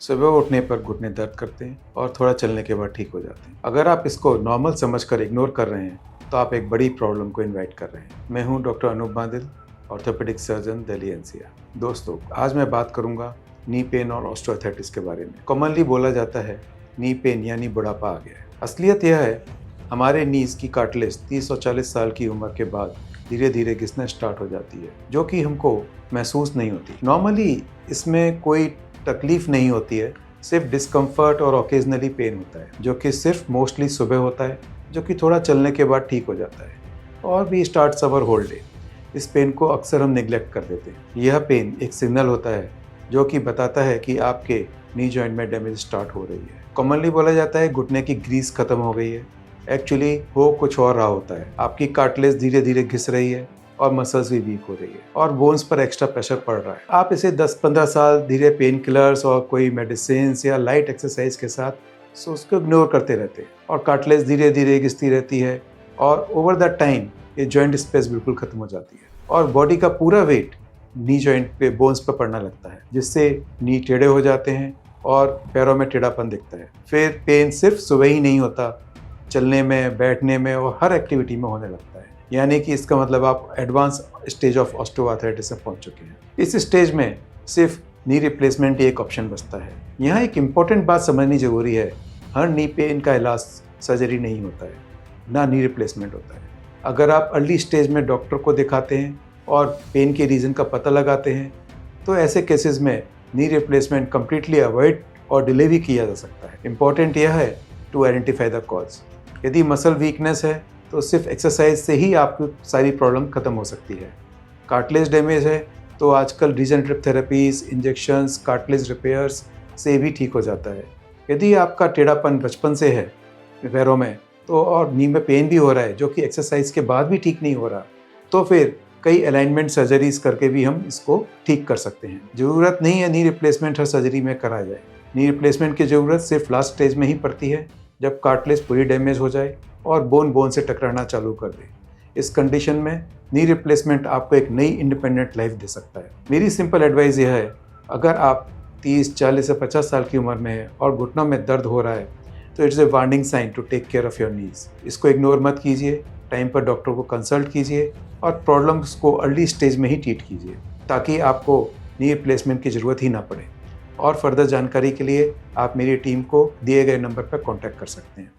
सुबह उठने पर घुटने दर्द करते हैं और थोड़ा चलने के बाद ठीक हो जाते हैं। अगर आप इसको नॉर्मल समझकर इग्नोर कर रहे हैं तो आप एक बड़ी प्रॉब्लम को इनवाइट कर रहे हैं। मैं हूं doctor Anoop Bandil, orthopaedic surgeon, Delhi NCR. दोस्तों, आज मैं बात करूंगा नी पेन और ऑस्टियोआर्थराइटिस के बारे में। कॉमनली बोला जाता है नी पेन यानी बुढ़ापा आ गया है। असलियत यह है हमारे नीज की कार्टिलेज 30 और 40 साल की उम्र के बाद धीरे धीरे घिसना स्टार्ट हो जाती है, जो कि हमको महसूस नहीं होती। नॉर्मली इसमें कोई तकलीफ नहीं होती है, सिर्फ डिस्कम्फर्ट और ओकेजनली पेन होता है, जो कि सिर्फ मोस्टली सुबह होता है, जो कि थोड़ा चलने के बाद ठीक हो जाता है और भी स्टार्ट्स अवर होल डे। इस पेन को अक्सर हम निगलेक्ट कर देते हैं। यह पेन एक सिग्नल होता है जो कि बताता है कि आपके नी जॉइंट में डैमेज स्टार्ट हो रही है। कॉमनली बोला जाता है घुटने की ग्रीस खत्म हो गई है। एक्चुअली हो कुछ और रहा होता है। आपकी कार्टिलेज धीरे धीरे घिस रही है और मसल्स भी वीक हो रही है और बोन्स पर एक्स्ट्रा प्रेशर पड़ रहा है। आप इसे 10-15 साल धीरे पेन किलर्स और कोई मेडिसिन या लाइट एक्सरसाइज के साथ उसको इग्नोर करते रहते हैं और कार्टिलेज धीरे धीरे घिसती रहती है और ओवर द टाइम ये जॉइंट स्पेस बिल्कुल खत्म हो जाती है और बॉडी का पूरा वेट नी जॉइंट पे बोन्स पर पड़ना लगता है, जिससे नी टेढ़े हो जाते हैं और पैरों में टेढ़ापन दिखता है। फिर पेन सिर्फ सुबह ही नहीं होता, चलने में, बैठने में और हर एक्टिविटी में होने लगता है। यानी कि इसका मतलब आप एडवांस स्टेज ऑफ ऑस्टियोआर्थराइटिस में पहुंच चुके हैं। इस स्टेज में सिर्फ नी रिप्लेसमेंट ही एक ऑप्शन बचता है। यहाँ एक इम्पॉर्टेंट बात समझनी जरूरी है, हर नी पेन का इलाज सर्जरी नहीं होता है, ना नी रिप्लेसमेंट होता है। अगर आप अर्ली स्टेज में डॉक्टर को दिखाते हैं और पेन के रीज़न का पता लगाते हैं तो ऐसे केसेस में नी रिप्लेसमेंट कम्प्लीटली अवॉइड और डिले भी किया जा सकता है। इम्पॉर्टेंट यह है टू आइडेंटिफाई द कॉज। यदि मसल वीकनेस है तो सिर्फ एक्सरसाइज से ही आपकी सारी प्रॉब्लम खत्म हो सकती है। कार्टिलेज डैमेज है तो आजकल regenerative therapies, injections, cartilage repairs से भी ठीक हो जाता है। यदि आपका टेढ़ापन बचपन से है पैरों में तो और नी में पेन भी हो रहा है जो कि एक्सरसाइज के बाद भी ठीक नहीं हो रहा, तो फिर कई अलाइनमेंट सर्जरीज करके भी हम इसको ठीक कर सकते हैं। ज़रूरत नहीं है नी रिप्लेसमेंट हर सर्जरी में करा जाए। नी रिप्लेसमेंट की ज़रूरत सिर्फ लास्ट स्टेज में ही पड़ती है, जब कार्टिलेज पूरी डैमेज हो जाए और बोन से टकराना चालू कर दे। इस कंडीशन में नी रिप्लेसमेंट आपको एक नई इंडिपेंडेंट लाइफ दे सकता है। मेरी सिंपल एडवाइस यह है, अगर आप 30, 40 या 50 साल की उम्र में है और घुटनों में दर्द हो रहा है तो it's a warning sign to take care of your knees. इसको इग्नोर मत कीजिए, टाइम पर डॉक्टर को कंसल्ट कीजिए और प्रॉब्लम्स को अर्ली स्टेज में ही ट्रीट कीजिए, ताकि आपको नी रिप्लेसमेंट की ज़रूरत ही ना पड़े। और फर्दर जानकारी के लिए आप मेरी टीम को दिए गए नंबर पर कॉन्टैक्ट कर सकते हैं।